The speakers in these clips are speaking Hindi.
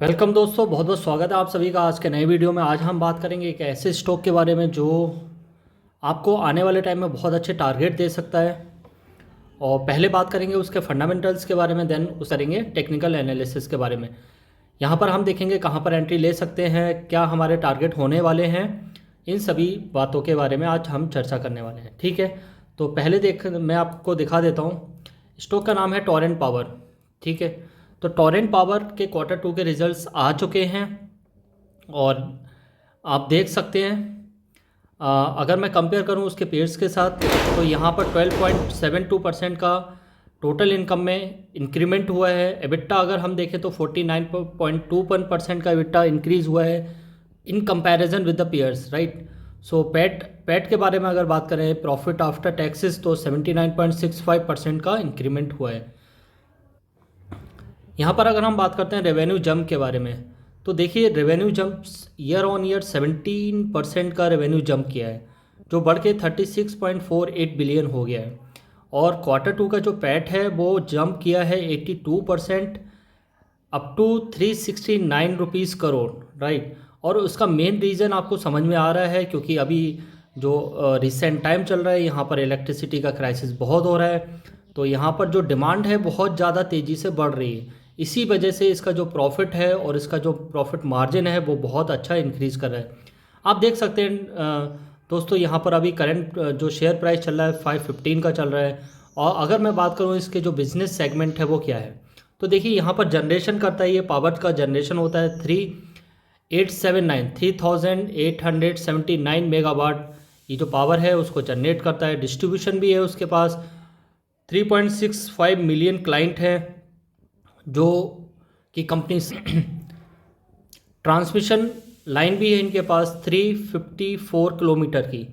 वेलकम दोस्तों, बहुत बहुत स्वागत है आप सभी का आज के नए वीडियो में। आज हम बात करेंगे एक ऐसे स्टॉक के बारे में जो आपको आने वाले टाइम में बहुत अच्छे टारगेट दे सकता है। और पहले बात करेंगे उसके फंडामेंटल्स के बारे में, देन उस करेंगे टेक्निकल एनालिसिस के बारे में। यहाँ पर हम देखेंगे कहाँ पर एंट्री ले सकते हैं, क्या हमारे टारगेट होने वाले हैं, इन सभी बातों के बारे में आज हम चर्चा करने वाले हैं। ठीक है, तो पहले मैं आपको दिखा देता हूँ। स्टॉक का नाम है टोरेंट पावर। ठीक है, तो टोरेंट पावर के Q2 के रिजल्ट्स आ चुके हैं और आप देख सकते हैं। अगर मैं कंपेयर करूं उसके पेयर्स के साथ तो यहाँ पर 12.72% का टोटल इनकम में इंक्रीमेंट हुआ है। एबिटा अगर हम देखें तो 49.21% का एबिटा इंक्रीज़ हुआ है in comparison with the pairs, right. So PAT के बारे में अगर बात करें, प्रॉफिट आफ्टर टैक्सेस, तो 79.65% का इंक्रीमेंट हुआ है। यहाँ पर अगर हम बात करते हैं रेवेन्यू जंप के बारे में, तो देखिए revenue jump year on year 17% का रेवेन्यू जंप किया है, जो बढ़ के 36.48 बिलियन हो गया है। और Q2 का जो पैट है वो जंप किया है 82% up to 369 rupees crore, right. और उसका मेन रीज़न आपको समझ में आ रहा है, क्योंकि अभी जो रिसेंट टाइम चल रहा है यहाँ पर इलेक्ट्रिसिटी का क्राइसिस बहुत हो रहा है, तो यहाँ पर जो डिमांड है बहुत ज़्यादा तेज़ी से बढ़ रही है। इसी वजह से इसका जो प्रॉफिट है और इसका जो प्रॉफिट मार्जिन है वो बहुत अच्छा इंक्रीज़ कर रहा है। आप देख सकते हैं दोस्तों, यहाँ पर अभी करंट जो शेयर प्राइस चल रहा है 515 का चल रहा है। और अगर मैं बात करूँ इसके जो बिज़नेस सेगमेंट है वो क्या है, तो देखिए यहाँ पर जनरेशन करता है, ये पावर का जनरेशन होता है 3879 मेगावाट। ये जो पावर है उसको जनरेट करता है। डिस्ट्रीब्यूशन भी है उसके पास, 3.65 मिलियन क्लाइंट है जो कि कंपनी। ट्रांसमिशन लाइन भी है इनके पास 354 किलोमीटर की,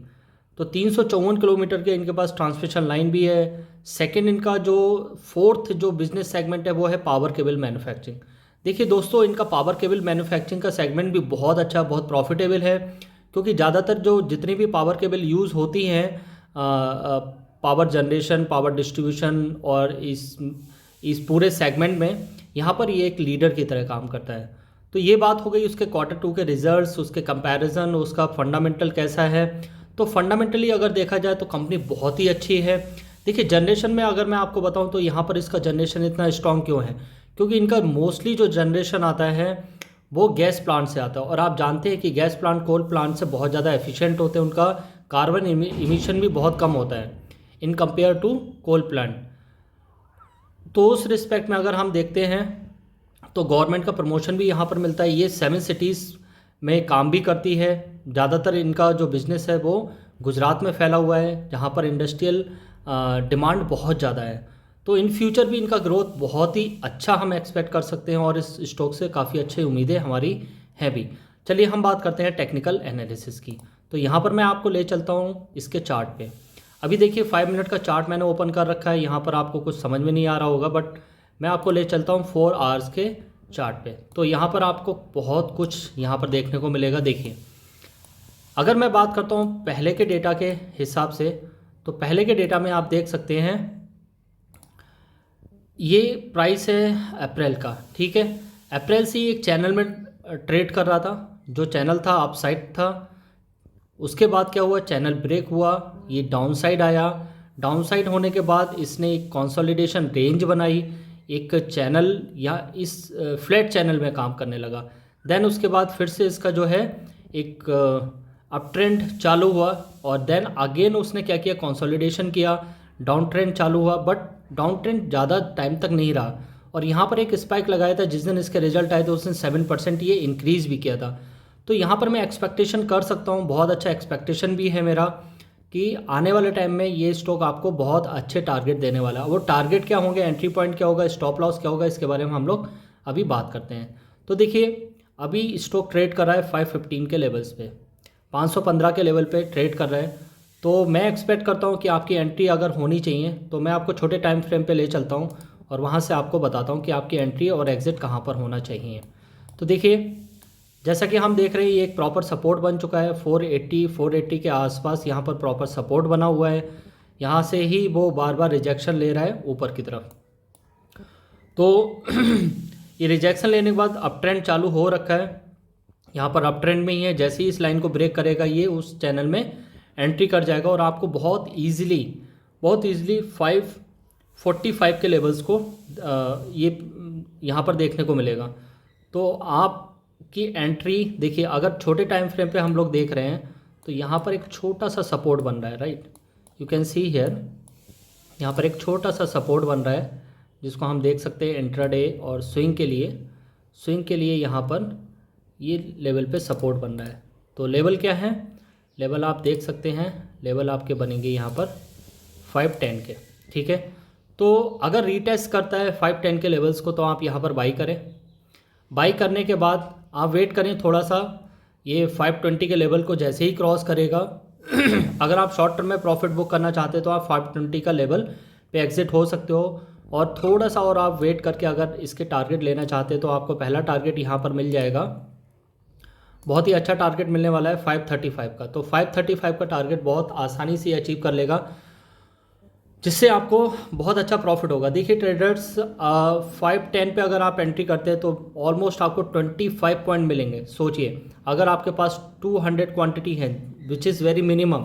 तो 354 किलोमीटर के इनके पास ट्रांसमिशन लाइन भी है। सेकंड, इनका जो फोर्थ जो बिजनेस सेगमेंट है वो है पावर केबल मैन्युफैक्चरिंग। देखिए दोस्तों, इनका पावर केबल मैन्युफैक्चरिंग का सेगमेंट भी बहुत अच्छा, बहुत प्रॉफिटेबल है, क्योंकि ज़्यादातर जो जितनी भी पावर केबल यूज़ होती हैं पावर जनरेशन, पावर डिस्ट्रीब्यूशन और इस पूरे सेगमेंट में, यहाँ पर ये एक लीडर की तरह काम करता है। तो ये बात हो गई उसके Q2 के रिजल्ट्स, उसके कंपैरिजन, उसका फंडामेंटल कैसा है। तो फंडामेंटली अगर देखा जाए तो कंपनी बहुत ही अच्छी है। देखिए जनरेशन में अगर मैं आपको बताऊं तो यहाँ पर इसका जनरेशन इतना स्ट्रॉन्ग क्यों है, क्योंकि इनका मोस्टली जो जनरेशन आता है वो गैस प्लांट से आता है। और आप जानते हैं कि गैस प्लांट कोल प्लांट से बहुत ज़्यादा एफिशिएंट होते हैं, उनका कार्बन इमिशन भी बहुत कम होता है in compare to coal plant. तो उस रिस्पेक्ट में अगर हम देखते हैं तो गवर्नमेंट का प्रमोशन भी यहाँ पर मिलता है। ये 7 सिटीज़ में काम भी करती है। ज़्यादातर इनका जो बिज़नेस है वो गुजरात में फैला हुआ है, जहाँ पर इंडस्ट्रियल डिमांड बहुत ज़्यादा है। तो इन फ्यूचर भी इनका ग्रोथ बहुत ही अच्छा हम एक्सपेक्ट कर सकते हैं और इस स्टॉक से काफ़ी अच्छी उम्मीदें हमारी हैं भी। चलिए हम बात करते हैं टेक्निकल एनालिसिस की। तो यहाँ पर मैं आपको ले चलता हूँ इसके चार्ट पे। अभी देखिए 5 मिनट का चार्ट मैंने ओपन कर रखा है, यहाँ पर आपको कुछ समझ में नहीं आ रहा होगा, बट मैं आपको ले चलता हूँ 4 आवर्स के चार्ट पे। तो यहाँ पर आपको बहुत कुछ यहाँ पर देखने को मिलेगा। देखिए अगर मैं बात करता हूँ पहले के डेटा के हिसाब से, तो पहले के डेटा में आप देख सकते हैं ये प्राइस है अप्रैल का। ठीक है, अप्रैल से एक चैनल में ट्रेड कर रहा था, जो चैनल था अपसाइड था। उसके बाद क्या हुआ, चैनल ब्रेक हुआ, ये डाउन साइड आया। डाउन साइड होने के बाद इसने एक कंसोलिडेशन रेंज बनाई, एक चैनल या इस फ्लैट चैनल में काम करने लगा। देन उसके बाद फिर से इसका जो है एक अप ट्रेंड चालू हुआ और देन अगेन उसने क्या किया, कंसोलिडेशन किया, डाउन ट्रेंड चालू हुआ, बट डाउन ट्रेंड ज़्यादा टाइम तक नहीं रहा और यहाँ पर एक स्पाइक लगाया था। जिस दिन इसके रिजल्ट आए थे उस दिन 7% ये इंक्रीज़ भी किया था। तो यहाँ पर मैं एक्सपेक्टेशन कर सकता हूँ, बहुत अच्छा एक्सपेक्टेशन भी है मेरा, कि आने वाले टाइम में ये स्टॉक आपको बहुत अच्छे टारगेट देने वाला है। वो टारगेट क्या होंगे, एंट्री पॉइंट क्या होगा, स्टॉप लॉस क्या होगा, इसके बारे में हम लोग अभी बात करते हैं। तो देखिए अभी स्टॉक ट्रेड कर रहा है 515 के लेवल्स पे, 515 के लेवल पे ट्रेड कर रहा है। तो मैं एक्सपेक्ट करता हूँ कि आपकी एंट्री अगर होनी चाहिए तो मैं आपको छोटे टाइम फ्रेम पे ले चलता हूँ और वहाँ से आपको बताता हूँ कि आपकी एंट्री और एग्ज़िट कहाँ पर होना चाहिए। तो देखिए जैसा कि हम देख रहे हैं ये एक प्रॉपर सपोर्ट बन चुका है 480 के आसपास, यहाँ पर प्रॉपर सपोर्ट बना हुआ है। यहाँ से ही वो बार बार रिजेक्शन ले रहा है ऊपर की तरफ। तो ये रिजेक्शन लेने के बाद अप ट्रेंड चालू हो रखा है, यहाँ पर अप ट्रेंड में ही है। जैसे ही इस लाइन को ब्रेक करेगा ये उस चैनल में एंट्री कर जाएगा और आपको बहुत ईजिली 545 के लेवल्स को ये यहाँ पर देखने को मिलेगा। तो आपकी एंट्री देखिए, अगर छोटे टाइम फ्रेम पे हम लोग देख रहे हैं तो यहाँ पर एक छोटा सा सपोर्ट बन रहा है, right, you can see here, यहाँ पर एक छोटा सा सपोर्ट बन रहा है जिसको हम देख सकते हैं इंट्राडे और स्विंग के लिए यहाँ पर ये लेवल पे सपोर्ट बन रहा है। तो लेवल क्या है, लेवल आप देख सकते हैं, लेवल आपके बनेंगे यहाँ पर 510 के, ठीक है। तो अगर रीटेस्ट करता है 510 के लेवल्स को तो आप यहाँ पर बाई करें। बाई करने के बाद आप वेट करें थोड़ा सा, ये 520 के लेवल को जैसे ही क्रॉस करेगा अगर आप शॉर्ट टर्म में प्रॉफिट बुक करना चाहते हैं तो आप 520 का लेवल पे एग्जिट हो सकते हो। और थोड़ा सा और आप वेट करके अगर इसके टारगेट लेना चाहते हैं तो आपको पहला टारगेट यहाँ पर मिल जाएगा, बहुत ही अच्छा टारगेट मिलने वाला है 535 का। तो 535 का टारगेट बहुत आसानी से अचीव कर लेगा, जिससे आपको बहुत अच्छा प्रॉफिट होगा। देखिए ट्रेडर्स, 510 पे अगर आप एंट्री करते हैं तो ऑलमोस्ट आपको 25 पॉइंट मिलेंगे। सोचिए, अगर आपके पास 200 क्वांटिटी है विच इज़ वेरी मिनिमम,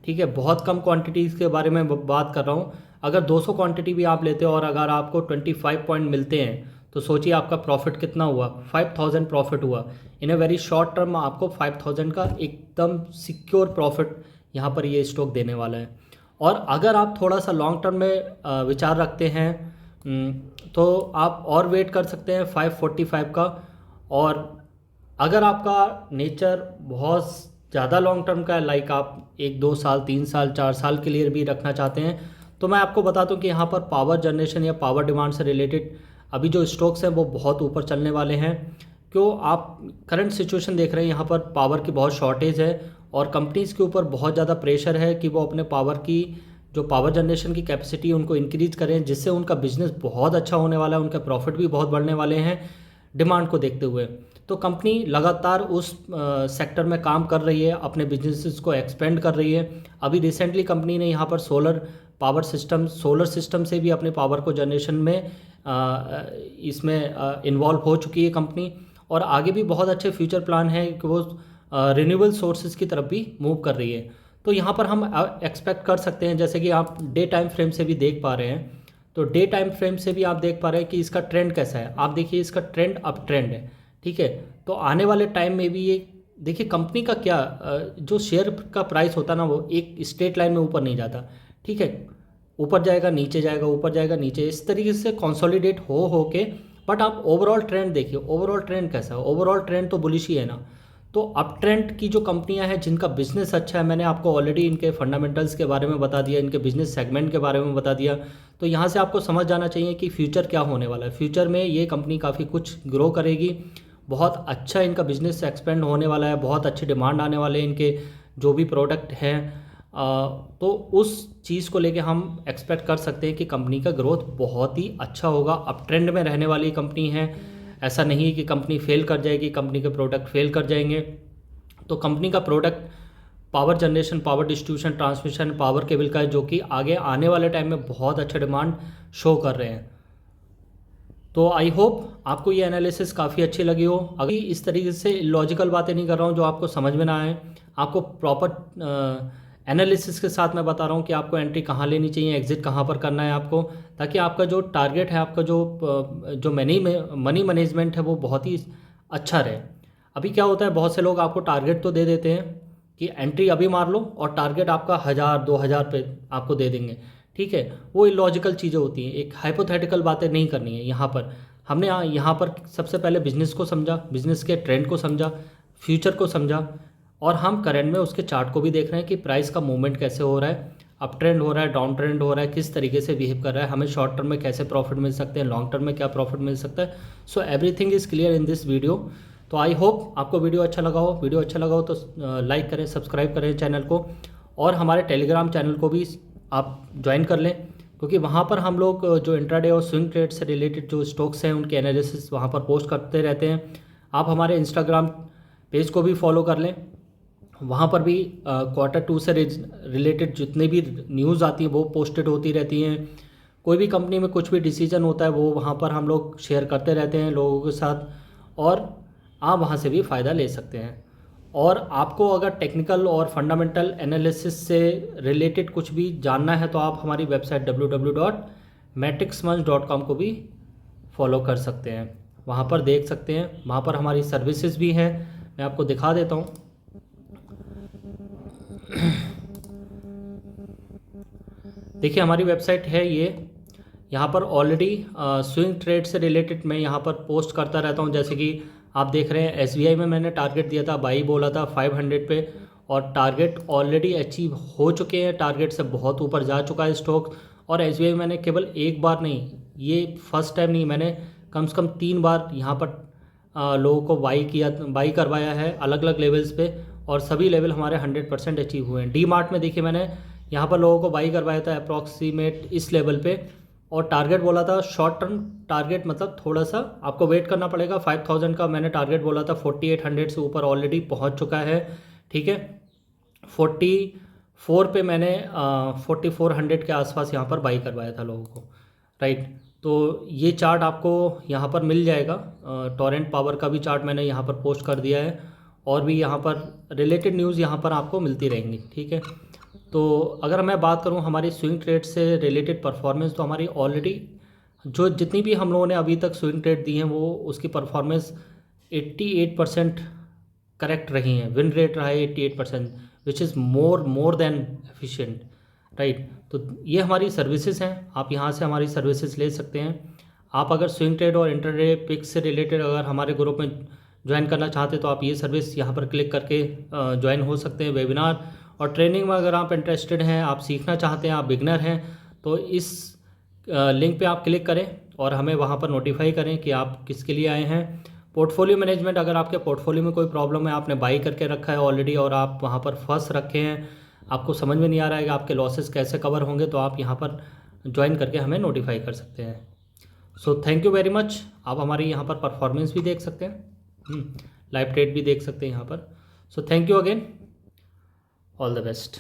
ठीक है, बहुत कम क्वांटिटीज़ के बारे में बात कर रहा हूँ। अगर 200 क्वांटिटी भी आप लेते हो और अगर आपको 25 पॉइंट मिलते हैं तो सोचिए आपका प्रॉफिट कितना हुआ, 5000 प्रॉफिट हुआ। इन अ वेरी शॉर्ट टर्म आपको 5000 का एकदम सिक्योर प्रॉफिट यहाँ पर ये स्टॉक देने वाला है। और अगर आप थोड़ा सा लॉन्ग टर्म में विचार रखते हैं तो आप और वेट कर सकते हैं 545 का। और अगर आपका नेचर बहुत ज़्यादा लॉन्ग टर्म का है, लाइक आप 1-2 साल 3 साल 4 साल के लिए भी रखना चाहते हैं, तो मैं आपको बता दूं कि यहाँ पर पावर जनरेशन या पावर डिमांड से रिलेटेड अभी जो स्टॉक्स हैं वो बहुत ऊपर चलने वाले हैं। क्यों, आप करंट सिचुएशन देख रहे हैं, यहाँ पर पावर की बहुत शॉर्टेज है और कंपनीज़ के ऊपर बहुत ज़्यादा प्रेशर है कि वो अपने पावर की जो पावर जनरेशन की कैपेसिटी उनको इंक्रीज करें, जिससे उनका बिजनेस बहुत अच्छा होने वाला है, उनके प्रॉफिट भी बहुत बढ़ने वाले हैं डिमांड को देखते हुए। तो कंपनी लगातार उस सेक्टर में काम कर रही है, अपने बिजनेसेस को एक्सपेंड कर रही है। अभी रिसेंटली कंपनी ने यहाँ पर सोलर सिस्टम से भी अपने पावर को जनरेशन में इसमें इन्वॉल्व हो चुकी है कंपनी। और आगे भी बहुत अच्छे फ्यूचर प्लान हैं कि वो रिन्यूएबल सोर्सेज की तरफ भी मूव कर रही है। तो यहाँ पर हम एक्सपेक्ट कर सकते हैं, जैसे कि आप डे टाइम फ्रेम से भी देख पा रहे हैं, तो डे टाइम फ्रेम से भी आप देख पा रहे हैं कि इसका ट्रेंड कैसा है। आप देखिए इसका ट्रेंड अप ट्रेंड है, ठीक है। तो आने वाले टाइम में भी ये देखिए कंपनी का क्या जो शेयर का प्राइस होता है ना, वो एक स्ट्रेट लाइन में ऊपर नहीं जाता, ठीक है, ऊपर जाएगा नीचे जाएगा, ऊपर जाएगा नीचे, इस तरीके से कंसोलिडेट हो के। बट आप ओवरऑल ट्रेंड देखिए, ओवरऑल ट्रेंड कैसा है, ओवरऑल ट्रेंड तो बुलिश ही है ना। तो अप ट्रेंड की जो कंपनियां हैं जिनका बिजनेस अच्छा है, मैंने आपको ऑलरेडी इनके फंडामेंटल्स के बारे में बता दिया, इनके बिजनेस सेगमेंट के बारे में बता दिया। तो यहाँ से आपको समझ जाना चाहिए कि फ्यूचर क्या होने वाला है। फ्यूचर में ये कंपनी काफ़ी कुछ ग्रो करेगी, बहुत अच्छा इनका बिजनेस एक्सपेंड होने वाला है, बहुत अच्छी डिमांड आने वाले हैं इनके जो भी प्रोडक्ट हैं। तो उस चीज़ को लेके हम एक्सपेक्ट कर सकते हैं कि कंपनी का ग्रोथ बहुत ही अच्छा होगा। अप ट्रेंड में रहने वाली कंपनी है, ऐसा नहीं है कि कंपनी फेल कर जाएगी, कंपनी के प्रोडक्ट फेल कर जाएंगे। तो कंपनी का product power generation, power distribution, transmission, power cable का है, जो कि आगे आने वाले टाइम में बहुत अच्छा डिमांड शो कर रहे हैं। तो आई होप आपको ये एनालिसिस काफ़ी अच्छी लगी हो। अगर इस तरीके से लॉजिकल बातें नहीं कर रहा हूँ जो आपको समझ में ना आए, आपको प्रॉपर एनालिसिस के साथ मैं बता रहा हूँ कि आपको एंट्री कहाँ लेनी चाहिए, एग्जिट कहाँ पर करना है आपको, ताकि आपका जो टारगेट है, आपका जो मनी मैनेजमेंट है वो बहुत ही अच्छा रहे। अभी क्या होता है, बहुत से लोग आपको टारगेट तो दे देते हैं कि एंट्री अभी मार लो और टारगेट आपका 1000-2000 पे आपको दे देंगे, ठीक है। वो इलॉजिकल चीज़ें होती हैं, एक हाइपोथेटिकल बातें नहीं करनी है। यहाँ पर हमने यहाँ पर सबसे पहले बिजनेस को समझा, बिजनेस के ट्रेंड को समझा, फ्यूचर को समझा, और हम करंट में उसके चार्ट को भी देख रहे हैं कि प्राइस का मूवमेंट कैसे हो रहा है, अप ट्रेंड हो रहा है, डाउन ट्रेंड हो रहा है, किस तरीके से बिहेव कर रहा है, हमें शॉर्ट टर्म में कैसे प्रॉफिट मिल सकते हैं, लॉन्ग टर्म में क्या प्रॉफिट मिल सकता है। So everything is clear in this video. तो आई होप आपको वीडियो अच्छा लगा हो। वीडियो अच्छा लगा हो तो लाइक करें, सब्सक्राइब करें चैनल को, और हमारे टेलीग्राम चैनल को भी आप ज्वाइन कर लें, क्योंकि वहाँ पर हम लोग जो इंट्राडे और स्विंग ट्रेड से रिलेटेड जो स्टॉक्स हैं उनके एनालिसिस वहाँ पर पोस्ट करते रहते हैं। आप हमारे इंस्टाग्राम पेज को भी फॉलो कर लें, वहाँ पर भी Q2 से रिलेटेड जितने भी न्यूज़ आती हैं वो पोस्टेड होती रहती हैं। कोई भी कंपनी में कुछ भी डिसीजन होता है वो वहाँ पर हम लोग शेयर करते रहते हैं लोगों के साथ, और आप वहाँ से भी फ़ायदा ले सकते हैं। और आपको अगर टेक्निकल और फंडामेंटल एनालिसिस से रिलेटेड कुछ भी जानना है तो आप हमारी वेबसाइट www.matrixmunch.com को भी फॉलो कर सकते हैं, वहाँ पर देख सकते हैं। वहाँ पर हमारी सर्विसेज भी हैं, मैं आपको दिखा देता हूँ। देखिए हमारी वेबसाइट है ये, यहाँ पर ऑलरेडी स्विंग ट्रेड से रिलेटेड मैं यहाँ पर पोस्ट करता रहता हूँ। जैसे कि आप देख रहे हैं SBI में मैंने टारगेट दिया था, बाई बोला था 500 पे, और टारगेट ऑलरेडी अचीव हो चुके हैं, टारगेट से बहुत ऊपर जा चुका है स्टॉक। और SBI में मैंने केवल एक बार नहीं, ये फर्स्ट टाइम नहीं, मैंने कम से कम 3 बार यहाँ पर लोगों को बाई करवाया है अलग अलग लेवल्स पे, और सभी लेवल हमारे 100% अचीव हुए हैं। DMart में देखिए मैंने यहाँ पर लोगों को बाई करवाया था अप्रॉक्सीमेट इस लेवल पे, और टारगेट बोला था शॉर्ट टर्म टारगेट, मतलब थोड़ा सा आपको वेट करना पड़ेगा। 5000 का मैंने टारगेट बोला था, 4800 से ऊपर ऑलरेडी पहुँच चुका है, ठीक है। 44 पे मैंने 4400 के आसपास यहाँ पर बाई करवाया था लोगों को, राइट। तो ये चार्ट आपको यहाँ पर मिल जाएगा, टॉरेंट पावर का भी चार्ट मैंने यहाँ पर पोस्ट कर दिया है, और भी यहाँ पर रिलेटेड न्यूज़ यहाँ पर आपको मिलती रहेंगी, ठीक है। तो अगर मैं बात करूँ हमारी स्विंग ट्रेड से रिलेटेड परफॉर्मेंस, तो हमारी ऑलरेडी जो जितनी भी हम लोगों ने अभी तक स्विंग ट्रेड दी हैं वो उसकी परफॉर्मेंस 88% करेक्ट रही हैं। विन रेट रहा है 88%, which is more than efficient, right. तो ये हमारी सर्विसेज हैं, आप यहाँ से हमारी सर्विसेज ले सकते हैं। आप अगर स्विंग ट्रेड और इंटरडे पिक्स से रिलेटेड अगर हमारे ग्रुप में ज्वाइन करना चाहते हैं तो आप ये सर्विस यहाँ पर क्लिक करके ज्वाइन हो सकते हैं। वेबिनार और ट्रेनिंग में अगर आप इंटरेस्टेड हैं, आप सीखना चाहते हैं, आप बिगनर हैं, तो इस लिंक पे आप क्लिक करें और हमें वहाँ पर नोटिफाई करें कि आप किसके लिए आए हैं। पोर्टफोलियो मैनेजमेंट, अगर आपके पोर्टफोलियो में कोई प्रॉब्लम है, आपने बाई करके रखा है ऑलरेडी और आप वहाँ पर फंस रखे हैं, आपको समझ में नहीं आ रहा है कि आपके लॉसेस कैसे कवर होंगे, तो आप यहाँ पर ज्वाइन करके हमें नोटिफाई कर सकते हैं। So thank you very much. आप हमारी यहाँ पर परफॉर्मेंस भी देख सकते हैं, लाइव ट्रेड भी देख सकते हैं यहाँ पर। So thank you again, all the best.